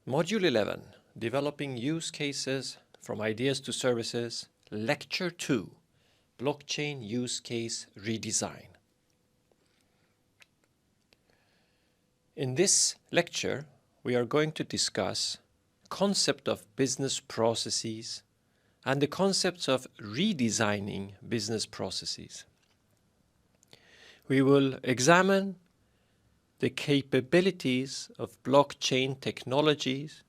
Module 11, Developing Use Cases from Ideas to Services, Lecture 2, Blockchain Use Case Redesign. In this lecture, we are going to discuss the concept of business processes and the concepts of redesigning business processes. We will examine the capabilities of blockchain technologies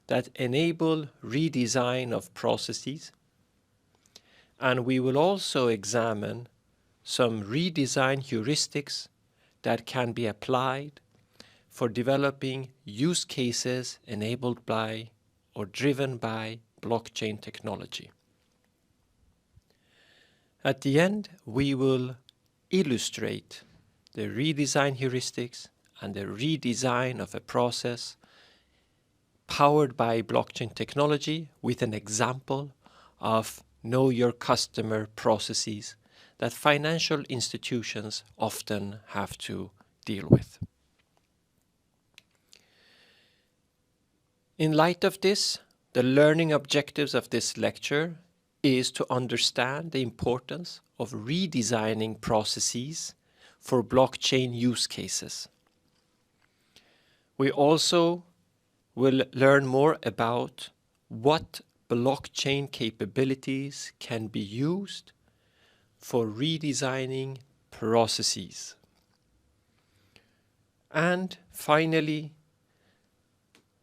that enable redesign of processes, and we will also examine some redesign heuristics that can be applied for developing use cases enabled by or driven by blockchain technology. At the end, we will illustrate the redesign heuristics and the redesign of a process powered by blockchain technology with an example of know your customer processes that financial institutions often have to deal with. In light of this, the learning objectives of this lecture is to understand the importance of redesigning processes for blockchain use cases. We also will learn more about what blockchain capabilities can be used for redesigning processes. And finally,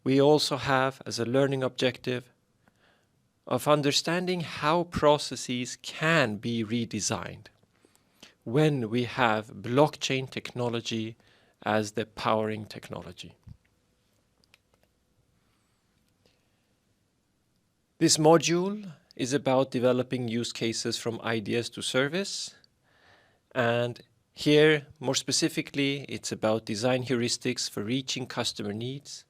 we also have as a learning objective of understanding how processes can be redesigned when we have blockchain technology as the powering technology. This module is about developing use cases from ideas to service, and here, more specifically, it's about design heuristics for reaching customer needs,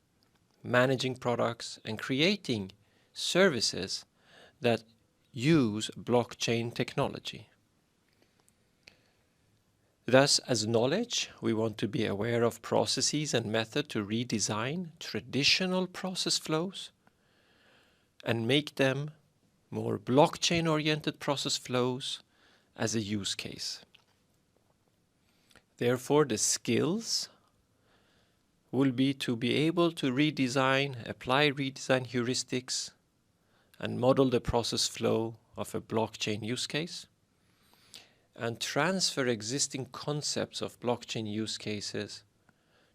managing products, and creating services that use blockchain technology. Thus, as knowledge, we want to be aware of processes and methods to redesign traditional process flows and make them more blockchain-oriented process flows as a use case. Therefore, the skills will be to be able to redesign, apply redesign heuristics, and model the process flow of a blockchain use case, and transfer existing concepts of blockchain use cases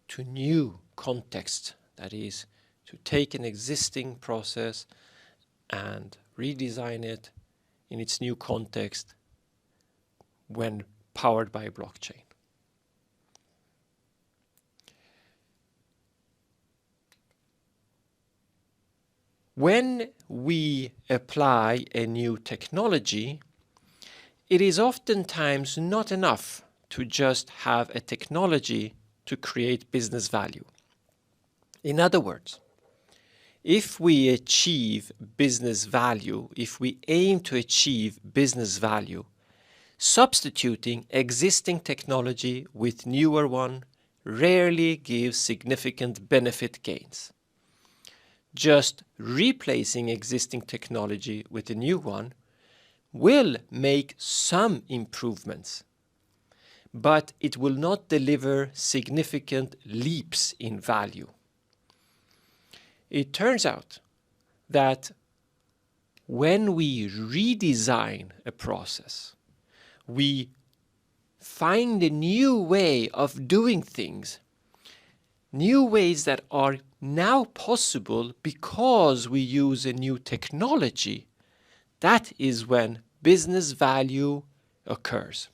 to new context, that is, to take an existing process and redesign it in its new context when powered by blockchain. When we apply a new technology, it is oftentimes not enough to just have a technology to create business value. In other words, if we achieve business value, if we aim to achieve business value, substituting existing technology with newer one rarely gives significant benefit gains. Just replacing existing technology with a new one will make some improvements, but it will not deliver significant leaps in value. It turns out that when we redesign a process, we find a new way of doing things, new ways that are now possible because we use a new technology. That is when business value occurs.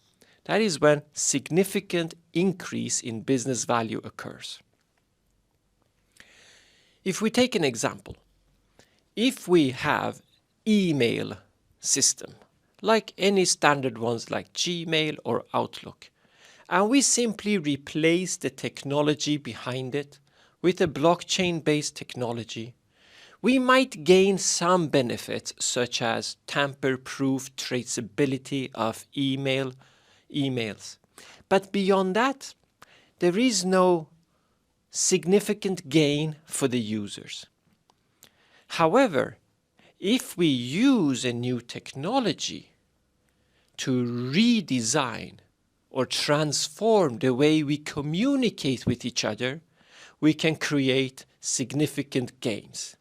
That is when significant increase in business value occurs. If we take an example, if we have email system, like any standard ones like Gmail or Outlook, and we simply replace the technology behind it with a blockchain-based technology, we might gain some benefits such as tamper-proof traceability of emails. But beyond that, there is no significant gain for the users. However, if we use a new technology to redesign or transform the way we communicate with each other, we can create significant gains.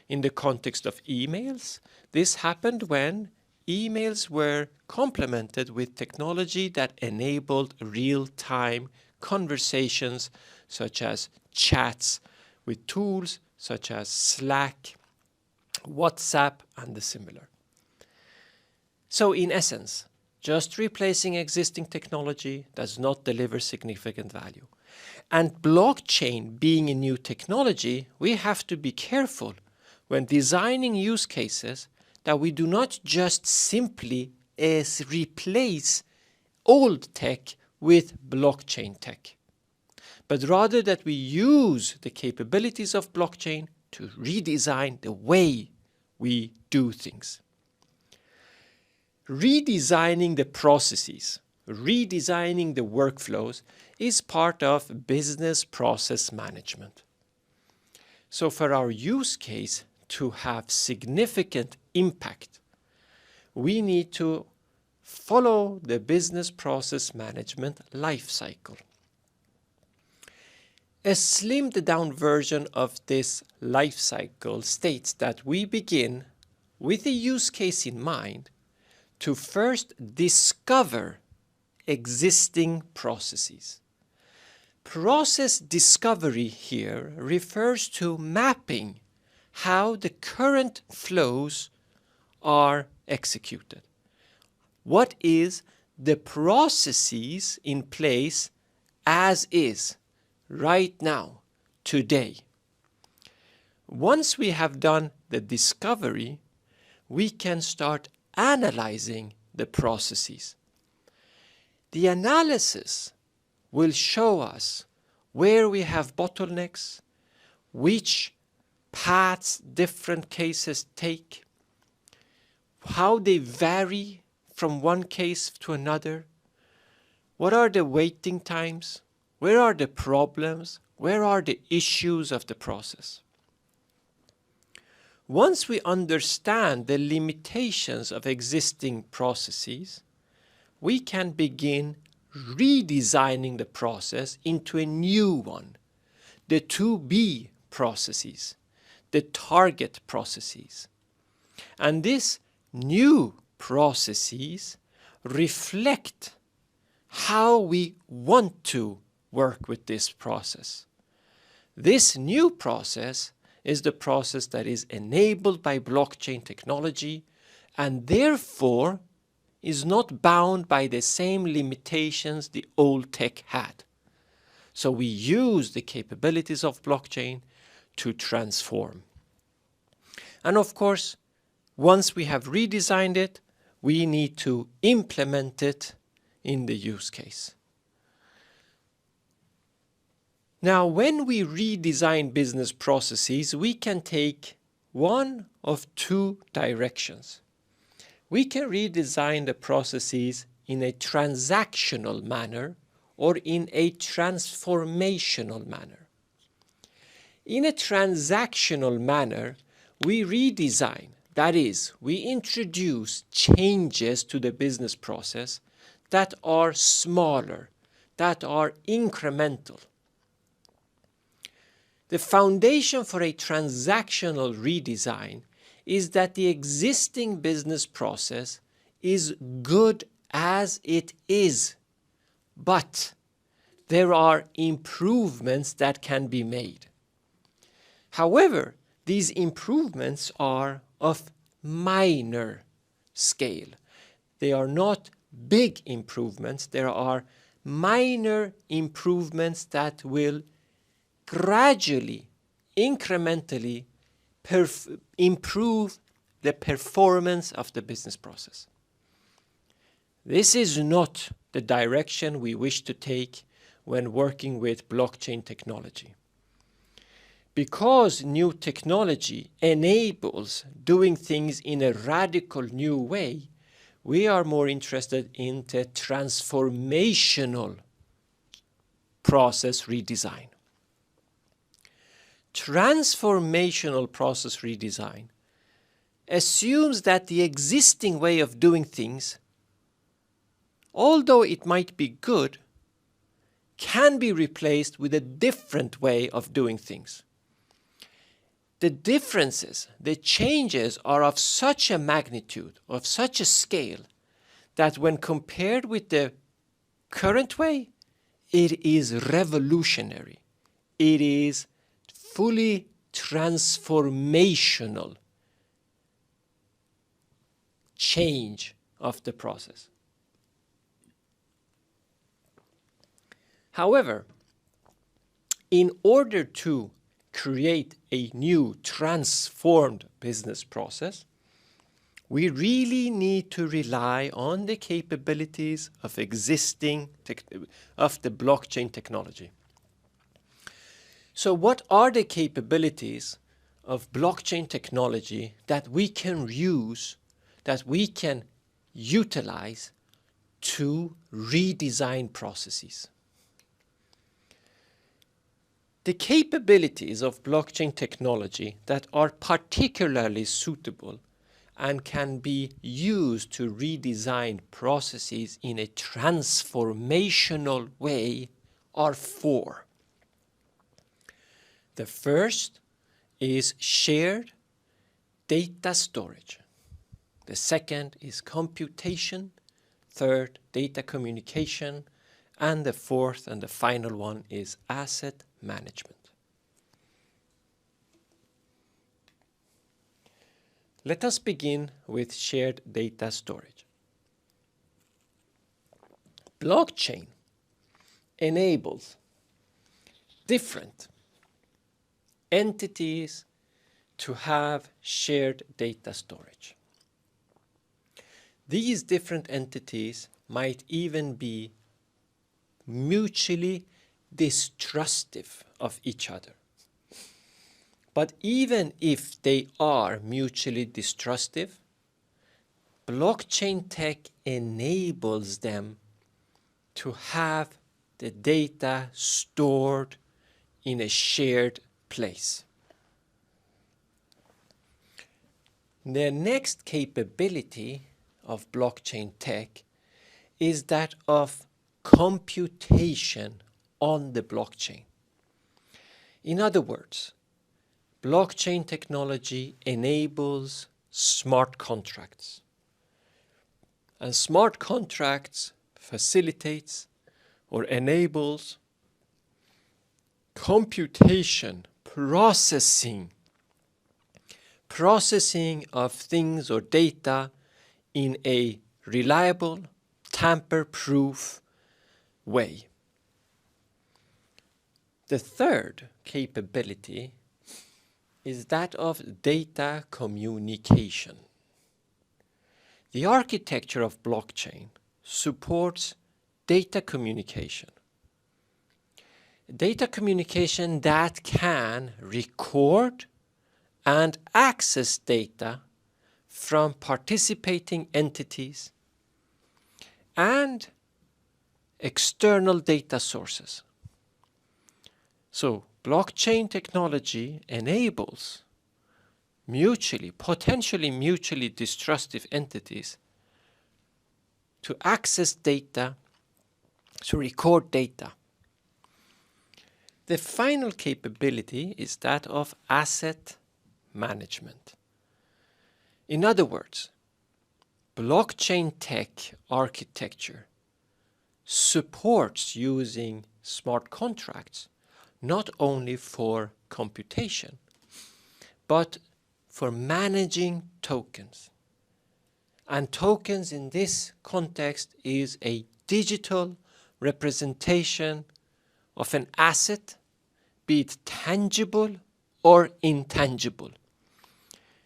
In the context of emails, this happened when emails were complemented with technology that enabled real-time conversations, such as chats with tools such as Slack, WhatsApp, and the similar. So in essence, just replacing existing technology does not deliver significant value. And blockchain being a new technology, we have to be careful when designing use cases that we do not just simply replace old tech with blockchain tech, but rather that we use the capabilities of blockchain to redesign the way we do things. Redesigning the processes, redesigning the workflows is part of business process management. So for our use case to have significant impact, we need to follow the business process management life cycle. A slimmed down version of this life cycle states that we begin with a use case in mind to first discover existing processes. Process discovery here refers to mapping how the current flows are executed. What is the processes in place as is right now, today? Once we have done the discovery, we can start analyzing the processes. The analysis will show us where we have bottlenecks, which paths different cases take, how they vary from one case to another, what are the waiting times, where are the problems, where are the issues of the process. Once we understand the limitations of existing processes, we can begin redesigning the process into a new one, the to-be processes, the target processes. And these new processes reflect how we want to work with this process. This new process is the process that is enabled by blockchain technology and therefore is not bound by the same limitations the old tech had. So we use the capabilities of blockchain to transform. And of course, once we have redesigned it, we need to implement it in the use case. Now, when we redesign business processes, we can take one of two directions. We can redesign the processes in a transactional manner or in a transformational manner. In a transactional manner, we redesign, that is, we introduce changes to the business process that are smaller, that are incremental. The foundation for a transactional redesign is that the existing business process is good as it is, but there are improvements that can be made. However, these improvements are of minor scale. They are not big improvements. There are minor improvements that will gradually, incrementally improve the performance of the business process. This is not the direction we wish to take when working with blockchain technology. Because new technology enables doing things in a radical new way, we are more interested in the transformational process redesign. transformational process redesign assumes that the existing way of doing things, although it might be good, can be replaced with a different way of doing things. The differences, the changes are of such a magnitude, of such a scale, that when compared with the current way, it is revolutionary. It is fully transformational change of the process. However, in order to create a new transformed business process, we really need to rely on the capabilities of existing of the blockchain technology. So what are the capabilities of blockchain technology that we can use, that we can utilize to redesign processes? The capabilities of blockchain technology that are particularly suitable and can be used to redesign processes in a transformational way are four. The first is shared data storage. The second is computation. Third, data communication. And the fourth and the final one is asset management. Let us begin with shared data storage. Blockchain enables different entities to have shared data storage. These different entities might even be mutually distrustive of each other. But even if they are mutually distrustive, blockchain tech enables them to have the data stored in a shared place. The next capability of blockchain tech is that of computation on the blockchain. In other words, blockchain technology enables smart contracts. And smart contracts facilitates or enables computation, processing of things or data in a reliable, tamper-proof way. The third capability is that of data communication. The architecture of blockchain supports data communication. Data communication that can record and access data from participating entities and external data sources. So blockchain technology enables potentially mutually distrustive entities to access data, to record data. The final capability is that of asset management. In other words, blockchain tech architecture supports using smart contracts not only for computation, but for managing tokens. And tokens in this context is a digital representation of an asset, be it tangible or intangible.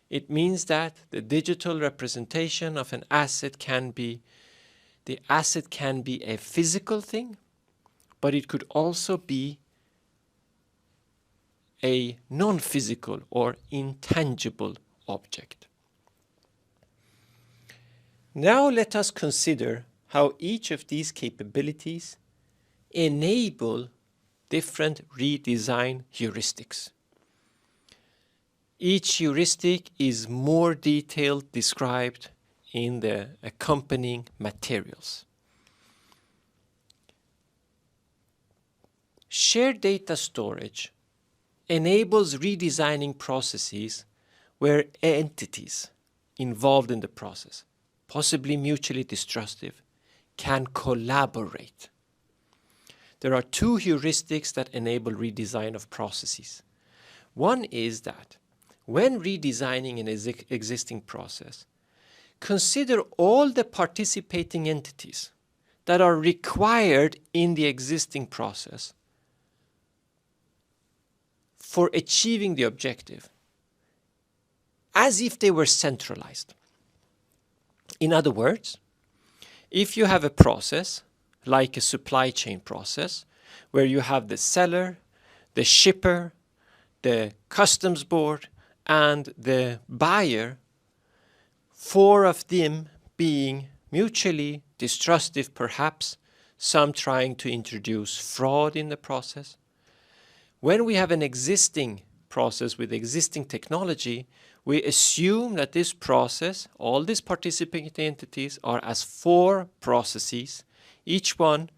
It means that the digital representation of an asset can be a physical thing, but it could also be a non-physical or intangible object. Now let us consider how each of these capabilities enable different redesign heuristics. Each heuristic is more detailed described in the accompanying materials. Shared data storage enables redesigning processes where entities involved in the process, possibly mutually distrustive, can collaborate. There are two heuristics that enable redesign of processes. One is that when redesigning an existing process, consider all the participating entities that are required in the existing process for achieving the objective, as if they were centralized. In other words, if you have a process, like a supply chain process, where you have the seller, the shipper, the customs board, and the buyer, four of them being mutually distrustive perhaps, some trying to introduce fraud in the process. When we have an existing process with existing technology, we assume that this process, all these participating entities are as four processes, each one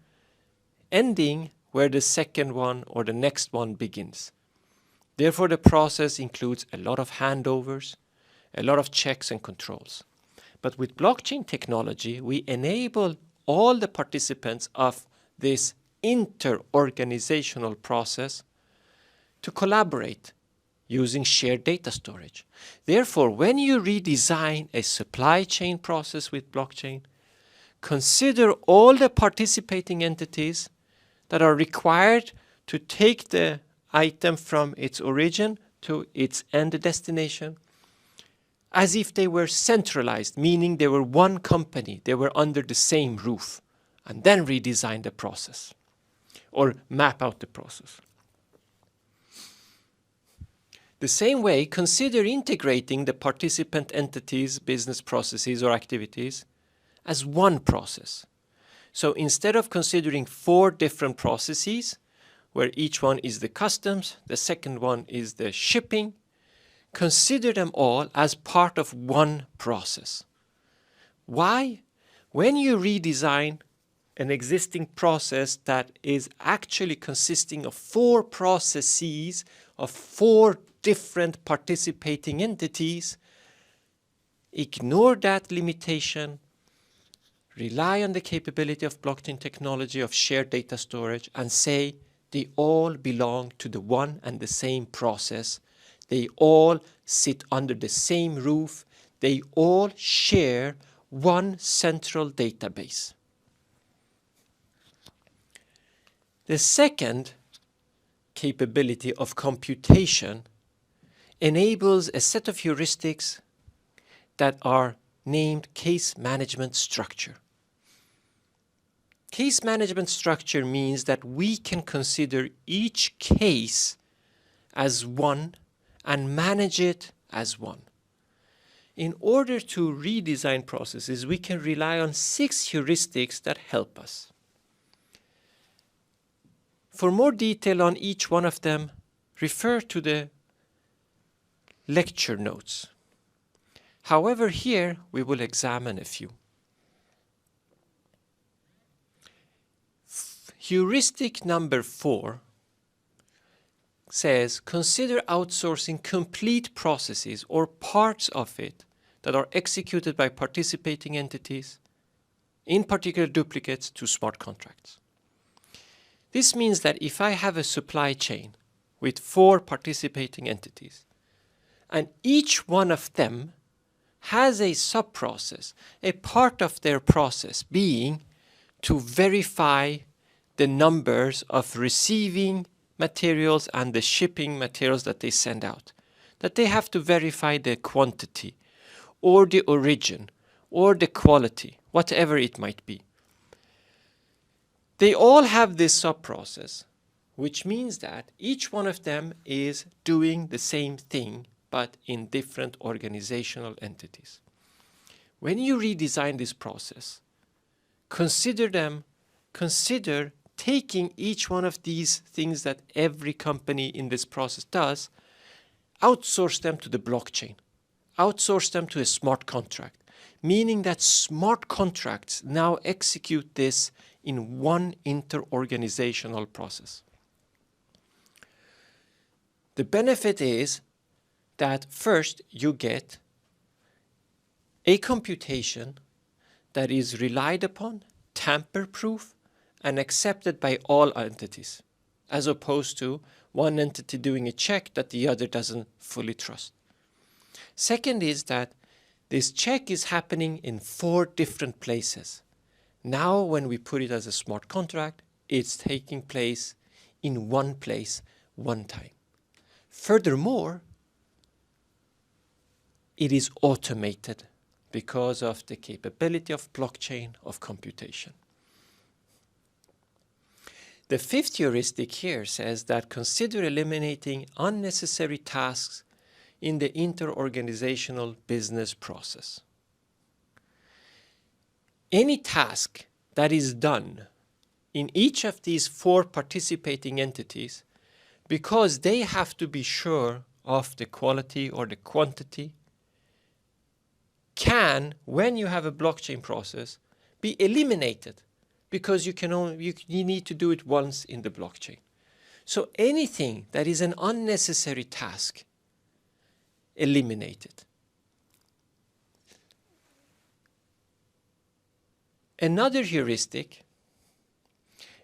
ending where the second one or the next one begins. Therefore, the process includes a lot of handovers, a lot of checks and controls. But with blockchain technology, we enable all the participants of this inter-organizational process to collaborate using shared data storage. Therefore, when you redesign a supply chain process with blockchain, consider all the participating entities that are required to take the item from its origin to its end destination as if they were centralized, meaning they were one company, they were under the same roof, and then redesign the process or map out the process. The same way, consider integrating the participant entities, business processes, or activities as one process. So instead of considering four different processes, where each one is the customs, the second one is the shipping, consider them all as part of one process. Why? When you redesign an existing process that is actually consisting of four processes of four different participating entities, ignore that limitation, rely on the capability of blockchain technology of shared data storage, and say they all belong to the one and the same process. They all sit under the same roof. They all share one central database. The second capability of computation enables a set of heuristics that are named case management structure. Case management structure means that we can consider each case as one and manage it as one. In order to redesign processes, we can rely on 6 heuristics that help us. For more detail on each one of them, refer to the lecture notes. However, here we will examine a few. Heuristic number 4 says, consider outsourcing complete processes or parts of it that are executed by participating entities, in particular duplicates, to smart contracts. This means that if I have a supply chain with 4 participating entities, and each one of them has a sub-process, a part of their process being to verify the numbers of receiving materials and the shipping materials that they send out, that they have to verify the quantity or the origin or the quality, whatever it might be. They all have this sub-process, which means that each one of them is doing the same thing, but in different organizational entities. When you redesign this process, consider taking each one of these things that every company in this process does outsource them to the blockchain, outsource them to a smart contract, meaning that smart contracts now execute this in one inter-organizational process. The benefit is that first you get a computation that is relied upon, tamper-proof, and accepted by all entities, as opposed to one entity doing a check that the other doesn't fully trust. Second is that this check is happening in 4 different places. Now, when we put it as a smart contract, it's taking place in one place, one time. Furthermore, it is automated because of the capability of blockchain of computation. The 5th heuristic here says that consider eliminating unnecessary tasks in the inter-organizational business process. Any task that is done in each of these 4 participating entities, because they have to be sure of the quality or the quantity, can, when you have a blockchain process, be eliminated, because you need to do it once in the blockchain. So anything that is an unnecessary task, eliminate it. Another heuristic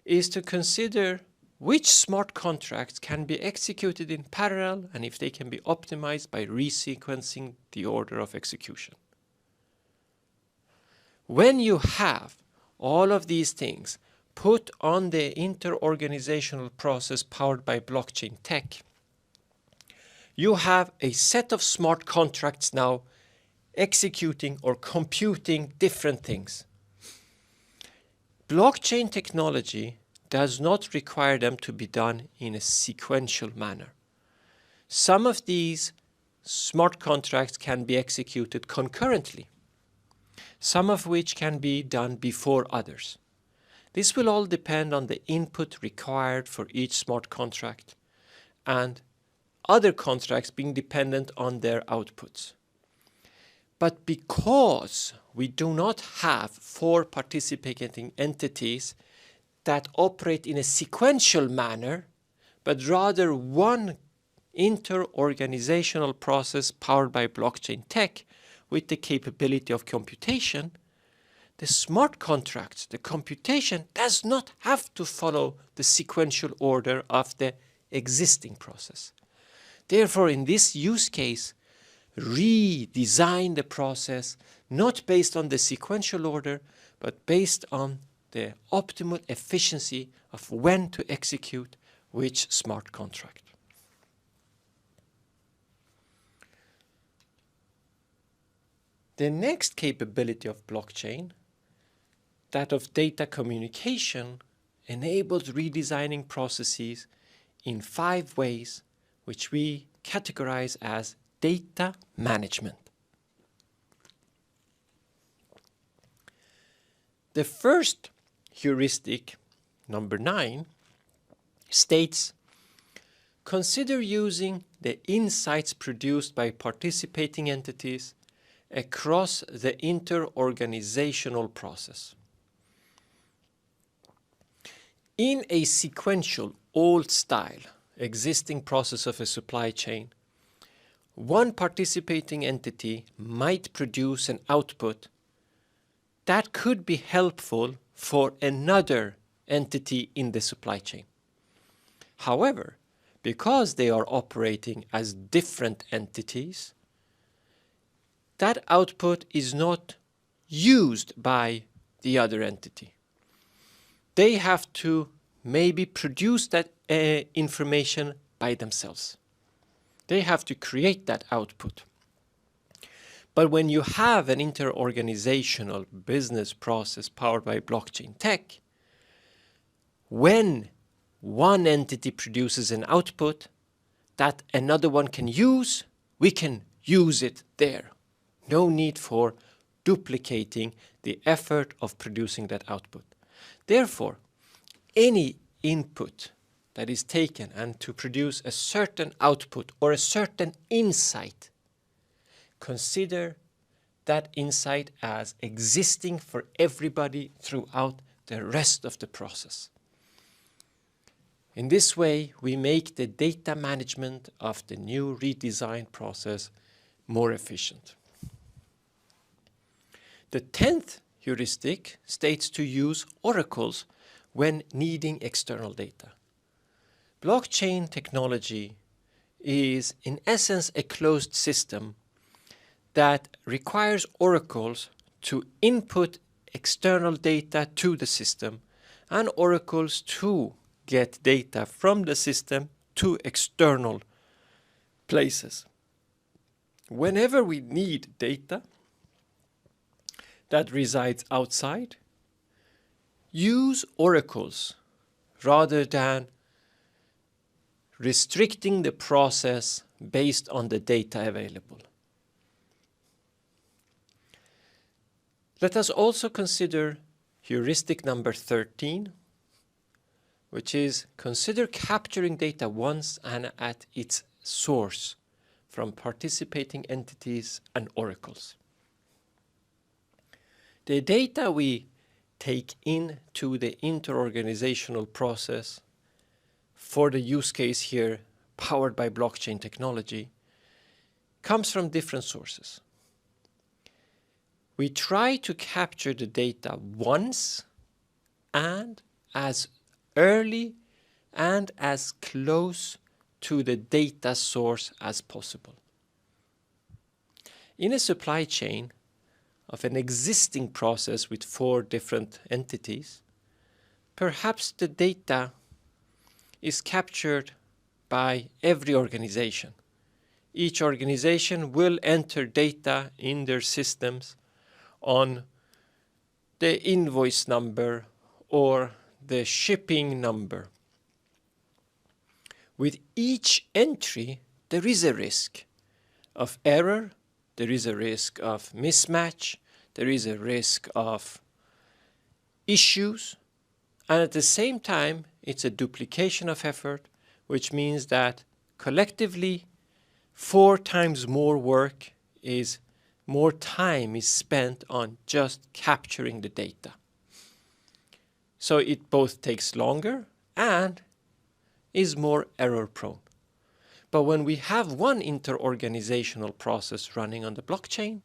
is to consider which smart contracts can be executed in parallel and if they can be optimized by resequencing the order of execution. When you have all of these things put on the inter-organizational process powered by blockchain tech, you have a set of smart contracts now executing or computing different things. Blockchain technology does not require them to be done in a sequential manner. Some of these smart contracts can be executed concurrently, some of which can be done before others. This will all depend on the input required for each smart contract and other contracts being dependent on their outputs. But because we do not have 4 participating entities that operate in a sequential manner, but rather one inter-organizational process powered by blockchain tech with the capability of computation, the smart contracts, the computation, does not have to follow the sequential order of the existing process. Therefore, in this use case, redesign the process not based on the sequential order, but based on the optimal efficiency of when to execute which smart contract. The next capability of blockchain, that of data communication, enables redesigning processes in 5 ways, which we categorize as data management. The first heuristic, number 9, states, consider using the insights produced by participating entities across the inter-organizational process. In a sequential, old-style, existing process of a supply chain, one participating entity might produce an output that could be helpful for another entity in the supply chain. However, because they are operating as different entities, that output is not used by the other entity. They have to maybe produce that information by themselves. They have to create that output. But when you have an inter-organizational business process powered by blockchain tech, when one entity produces an output that another one can use, we can use it there. No need for duplicating the effort of producing that output. Therefore, any input that is taken and to produce a certain output or a certain insight, consider that insight as existing for everybody throughout the rest of the process. In this way, we make the data management of the new redesign process more efficient. The 10th heuristic states to use oracles when needing external data. Blockchain technology is in essence a closed system that requires oracles to input external data to the system and oracles to get data from the system to external places. Whenever we need data that resides outside, use oracles rather than restricting the process based on the data available. Let us also consider heuristic number 13, which is consider capturing data once and at its source from participating entities and oracles. The data we take into the inter-organizational process for the use case here powered by blockchain technology comes from different sources. We try to capture the data once and as early and as close to the data source as possible. In a supply chain of an existing process with 4 different entities, perhaps the data is captured by every organization. Each organization will enter data in their systems on the invoice number or the shipping number. With each entry, there is a risk of error, there is a risk of mismatch, there is a risk of issues, and at the same time, it's a duplication of effort, which means that collectively 4 times more work is more time is spent on just capturing the data. So it both takes longer and is more error prone. But when we have one inter-organizational process running on the blockchain,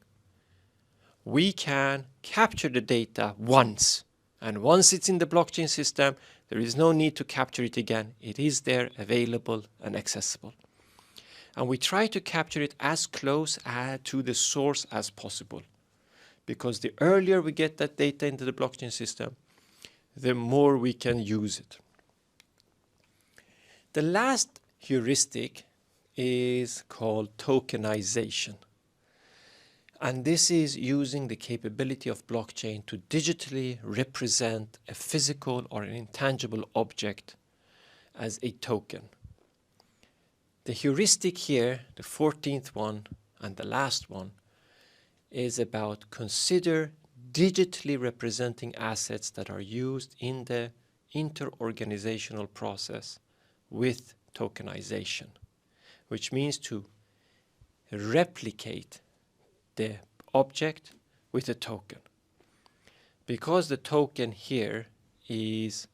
we can capture the data once. And once it's in the blockchain system, there is no need to capture it again. It is there, available and accessible. And we try to capture it as close to the source as possible. Because the earlier we get that data into the blockchain system, the more we can use it. The last heuristic is called tokenization. And this is using the capability of blockchain to digitally represent a physical or an intangible object as a token. The heuristic here, the 14th one and the last one, is about consider digitally representing assets that are used in the inter-organizational process with tokenization, which means to replicate the object with a token. Because the token here is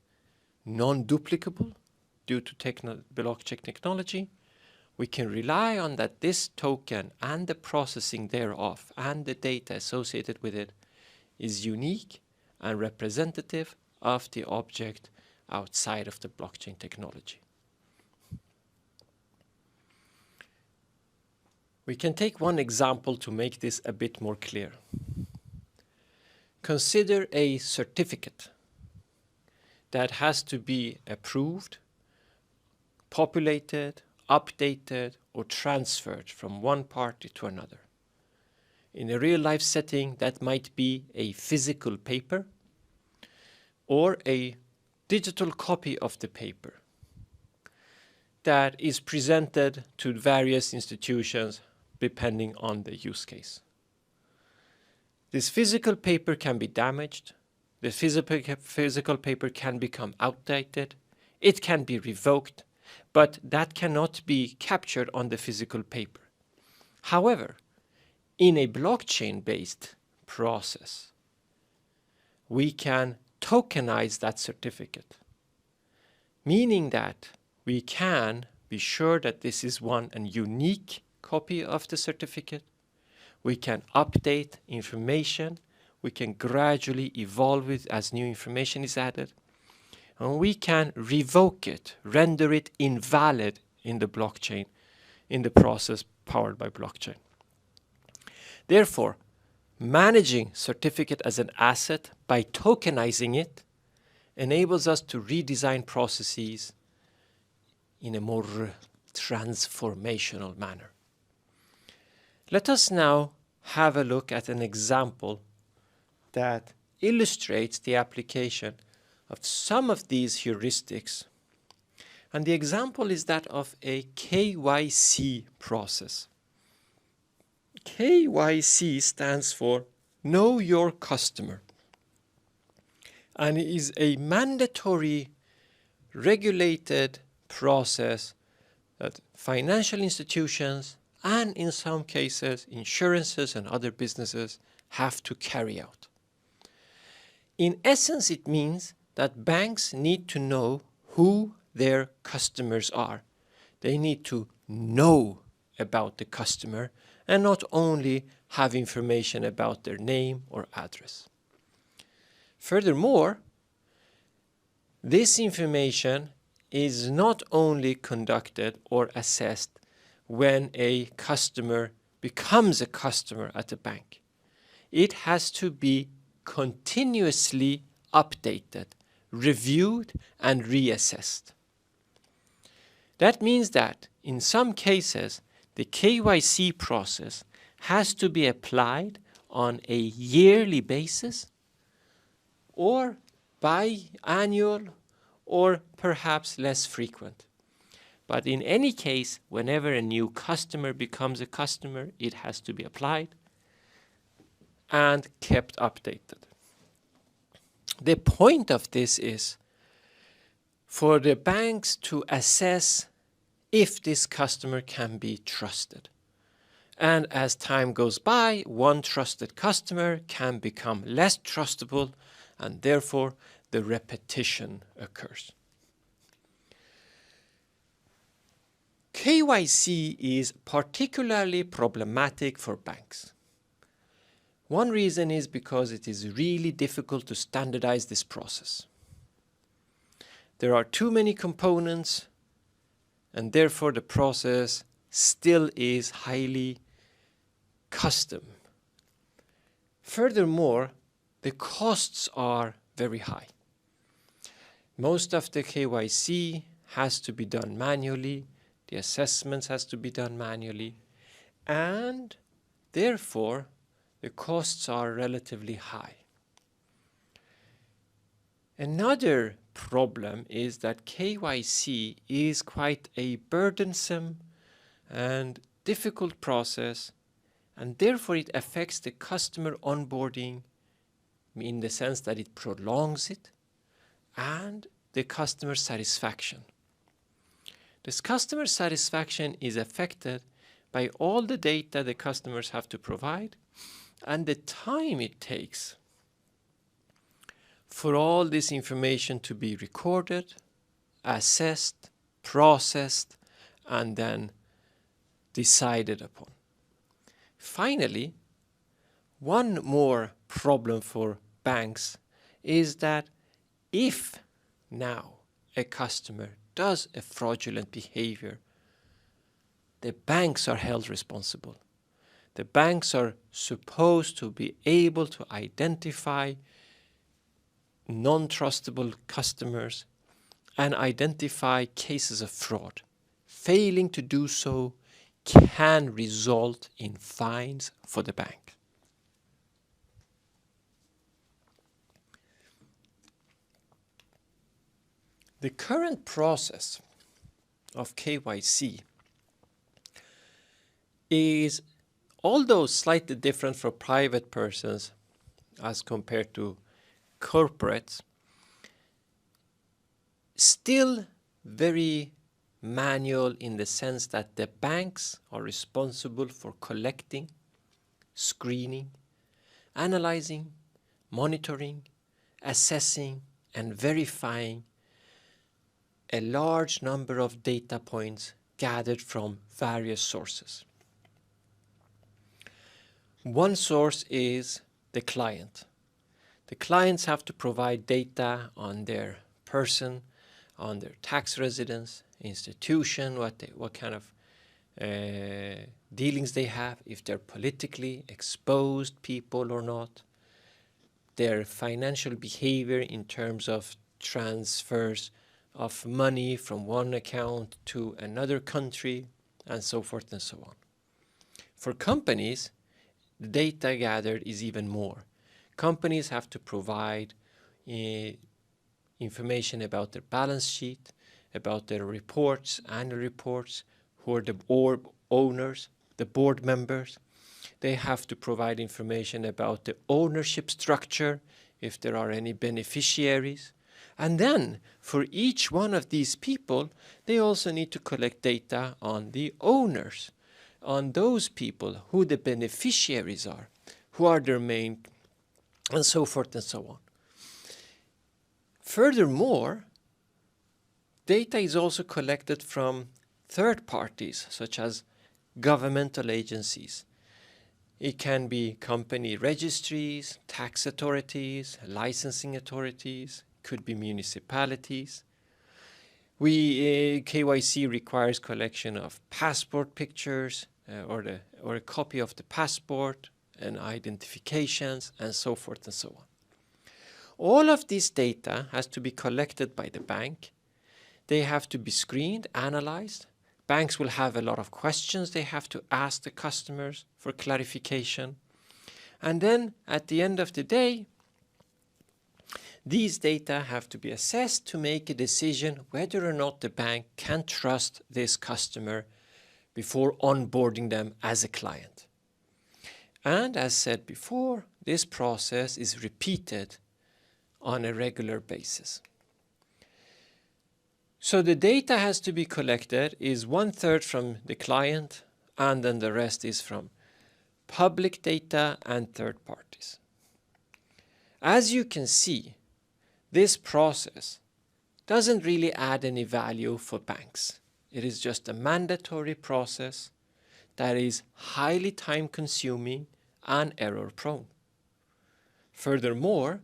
non-duplicable due to blockchain technology, we can rely on that this token and the processing thereof and the data associated with it is unique and representative of the object outside of the blockchain technology. We can take one example to make this a bit more clear. Consider a certificate that has to be approved, populated, updated, or transferred from one party to another. In a real-life setting, that might be a physical paper or a digital copy of the paper that is presented to various institutions depending on the use case. This physical paper can be damaged. The physical paper can become outdated. It can be revoked, but that cannot be captured on the physical paper. However, in a blockchain-based process, we can tokenize that certificate, meaning that we can be sure that this is one and unique copy of the certificate. We can update information. We can gradually evolve it as new information is added. And we can revoke it, render it invalid in the blockchain, in the process powered by blockchain. Therefore, managing certificate as an asset by tokenizing it enables us to redesign processes in a more transformational manner. Let us now have a look at an example that illustrates the application of some of these heuristics. And the example is that of a KYC process. KYC stands for Know Your Customer, and it is a mandatory regulated process that financial institutions and in some cases insurances and other businesses have to carry out. In essence, it means that banks need to know who their customers are. They need to know about the customer and not only have information about their name or address. Furthermore, this information is not only conducted or assessed when a customer becomes a customer at a bank. It has to be continuously updated, reviewed, and reassessed. That means that in some cases, the KYC process has to be applied on a yearly basis or biannual or perhaps less frequent. But in any case, whenever a new customer becomes a customer, it has to be applied and kept updated. The point of this is for the banks to assess if this customer can be trusted. And as time goes by, one trusted customer can become less trustable, and therefore the repetition occurs. KYC is particularly problematic for banks. One reason is because it is really difficult to standardize this process. There are too many components, and therefore the process still is highly custom. Furthermore, the costs are very high. Most of the KYC has to be done manually, the assessments has to be done manually, and therefore the costs are relatively high. Another problem is that KYC is quite a burdensome and difficult process, and therefore it affects the customer onboarding in the sense that it prolongs it and the customer satisfaction. This customer satisfaction is affected by all the data the customers have to provide and the time it takes for all this information to be recorded, assessed, processed, and then decided upon. Finally, one more problem for banks is that if now a customer does a fraudulent behavior, the banks are held responsible. The banks are supposed to be able to identify non-trustable customers and identify cases of fraud. Failing to do so can result in fines for the bank. The current process of KYC is, although slightly different for private persons as compared to corporates, still very manual in the sense that the banks are responsible for collecting, screening, analyzing, monitoring, assessing, and verifying a large number of data points gathered from various sources. One source is the client. The clients have to provide data on their person, on their tax residence, institution, what kind of dealings they have, if they're politically exposed people or not, their financial behavior in terms of transfers of money from one account to another country, and so forth and so on. For companies, the data gathered is even more. Companies have to provide information about their balance sheet, about their reports, annual reports, who are the board owners, the board members. They have to provide information about the ownership structure, if there are any beneficiaries. And then, for each one of these people, they also need to collect data on the owners, on those people, who the beneficiaries are, who are their main, and so forth and so on. Furthermore, data is also collected from third parties, such as governmental agencies. It can be company registries, tax authorities, licensing authorities, could be municipalities. KYC requires collection of passport pictures or a copy of the passport and identifications, and so forth and so on. All of this data has to be collected by the bank. They have to be screened, analyzed. Banks will have a lot of questions they have to ask the customers for clarification. And then at the end of the day, these data have to be assessed to make a decision whether or not the bank can trust this customer before onboarding them as a client. And as said before, this process is repeated on a regular basis. So the data has to be collected is 1/3 from the client, and then the rest is from public data and third parties. As you can see, this process doesn't really add any value for banks. It is just a mandatory process that is highly time-consuming and error-prone. Furthermore,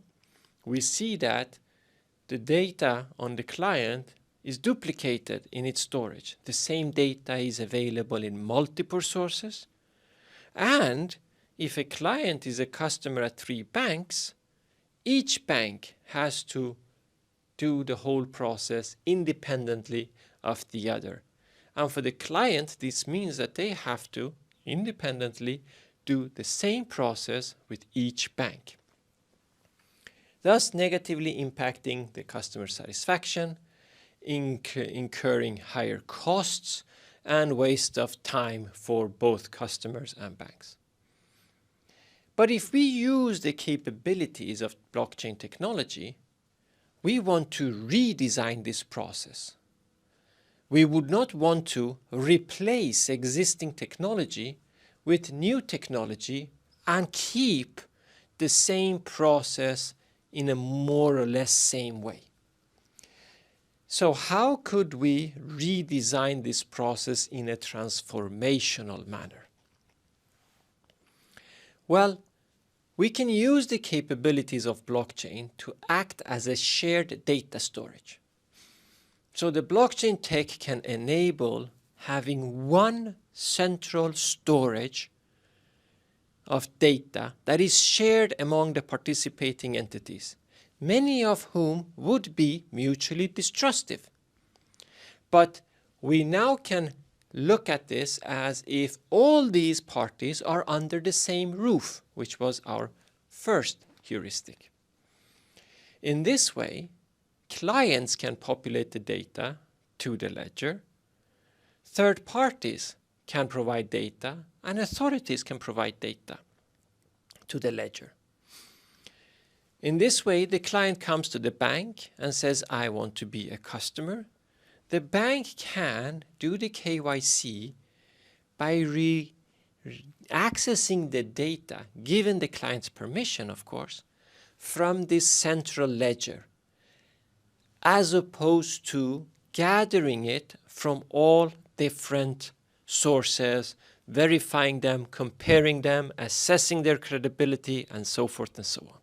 we see that the data on the client is duplicated in its storage. The same data is available in multiple sources. And if a client is a customer at 3 banks, each bank has to do the whole process independently of the other. And for the client, this means that they have to independently do the same process with each bank, thus negatively impacting the customer satisfaction, incurring higher costs, and waste of time for both customers and banks. But if we use the capabilities of blockchain technology, we want to redesign this process. We would not want to replace existing technology with new technology and keep the same process in a more or less same way. So how could we redesign this process in a transformational manner? Well, we can use the capabilities of blockchain to act as a shared data storage. So the blockchain tech can enable having one central storage of data that is shared among the participating entities, many of whom would be mutually distrustive. But we now can look at this as if all these parties are under the same roof, which was our first heuristic. In this way, clients can populate the data to the ledger, third parties can provide data, and authorities can provide data to the ledger. In this way, the client comes to the bank and says, I want to be a customer. The bank can do the KYC by accessing the data, given the client's permission, of course, from this central ledger, as opposed to gathering it from all different sources, verifying them, comparing them, assessing their credibility, and so forth and so on.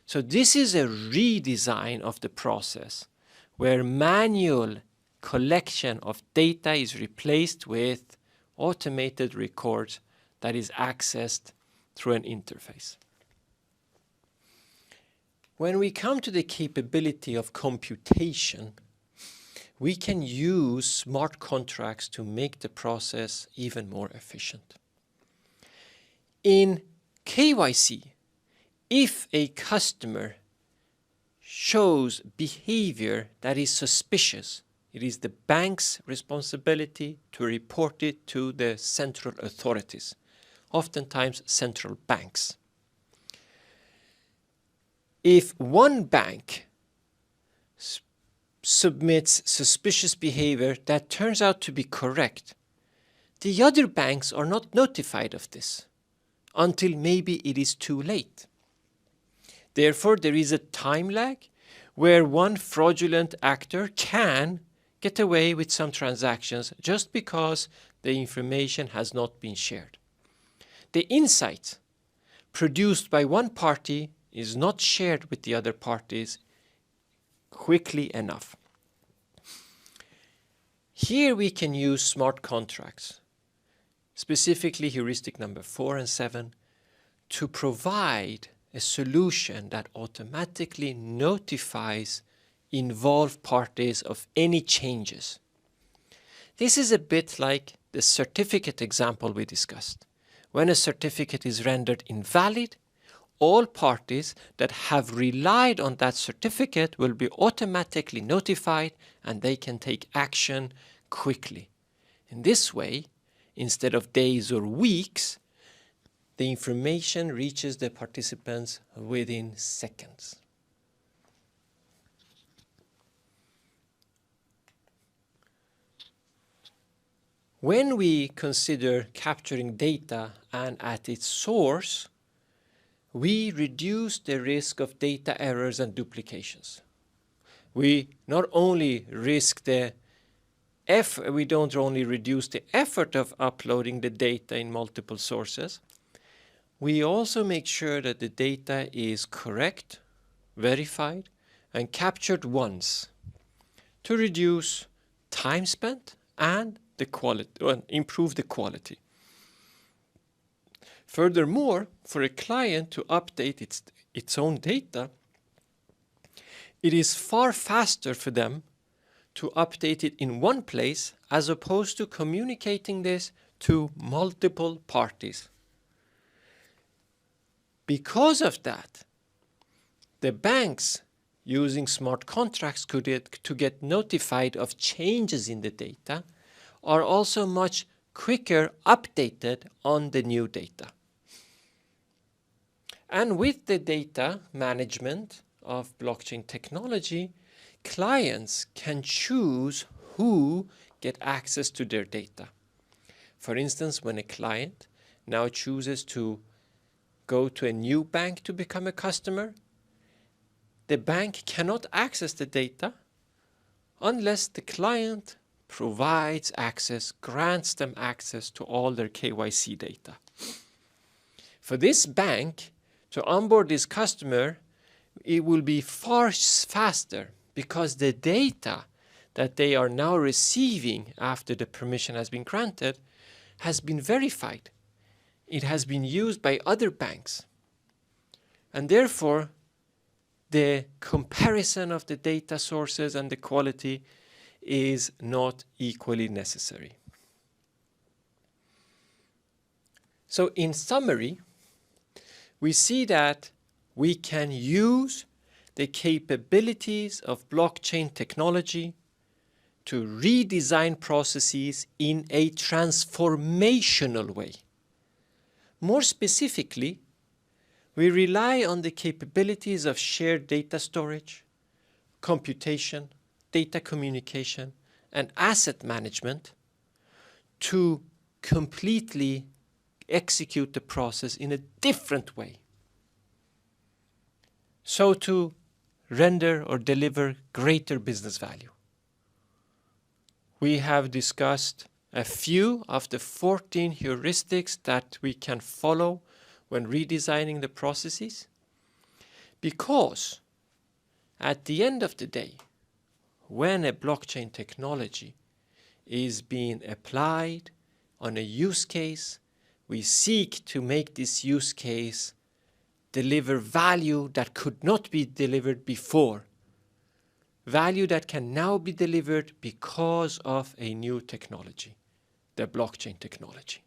So this is a redesign of the process where manual collection of data is replaced with automated records that is accessed through an interface. When we come to the capability of computation, we can use smart contracts to make the process even more efficient. In KYC, if a customer shows behavior that is suspicious, it is the bank's responsibility to report it to the central authorities, oftentimes central banks. If one bank submits suspicious behavior that turns out to be correct, the other banks are not notified of this until maybe it is too late. Therefore, there is a time lag where one fraudulent actor can get away with some transactions just because the information has not been shared. The insight produced by one party is not shared with the other parties quickly enough. Here we can use smart contracts, specifically heuristic number 4 and 7, to provide a solution that automatically notifies involved parties of any changes. This is a bit like the certificate example we discussed. When a certificate is rendered invalid, all parties that have relied on that certificate will be automatically notified and they can take action quickly. In this way, instead of days or weeks, the information reaches the participants within seconds. When we consider capturing data and at its source, we reduce the risk of data errors and duplications. We not only risk the effort, we don't only reduce the effort of uploading the data in multiple sources, we also make sure that the data is correct, verified, and captured once to reduce time spent and the quality, improve the quality. Furthermore, for a client to update its own data, it is far faster for them to update it in one place as opposed to communicating this to multiple parties. Because of that, the banks using smart contracts to get notified of changes in the data are also much quicker updated on the new data. And with the data management of blockchain technology, clients can choose who get access to their data. For instance, when a client now chooses to go to a new bank to become a customer, the bank cannot access the data unless the client provides access, grants them access to all their KYC data. For this bank to onboard this customer, it will be far faster because the data that they are now receiving after the permission has been granted has been verified. It has been used by other banks. And therefore, the comparison of the data sources and the quality is not equally necessary. So in summary, we see that we can use the capabilities of blockchain technology to redesign processes in a transformational way. More specifically, We rely on the capabilities of shared data storage, computation, data communication, and asset management to completely execute the process in a different way. So to render or deliver greater business value. We have discussed a few of the 14 heuristics that we can follow when redesigning the processes, because at the end of the day, when a blockchain technology is being applied on a use case, we seek to make this use case deliver value that could not be delivered before. Value that can now be delivered because of a new technology, the blockchain technology.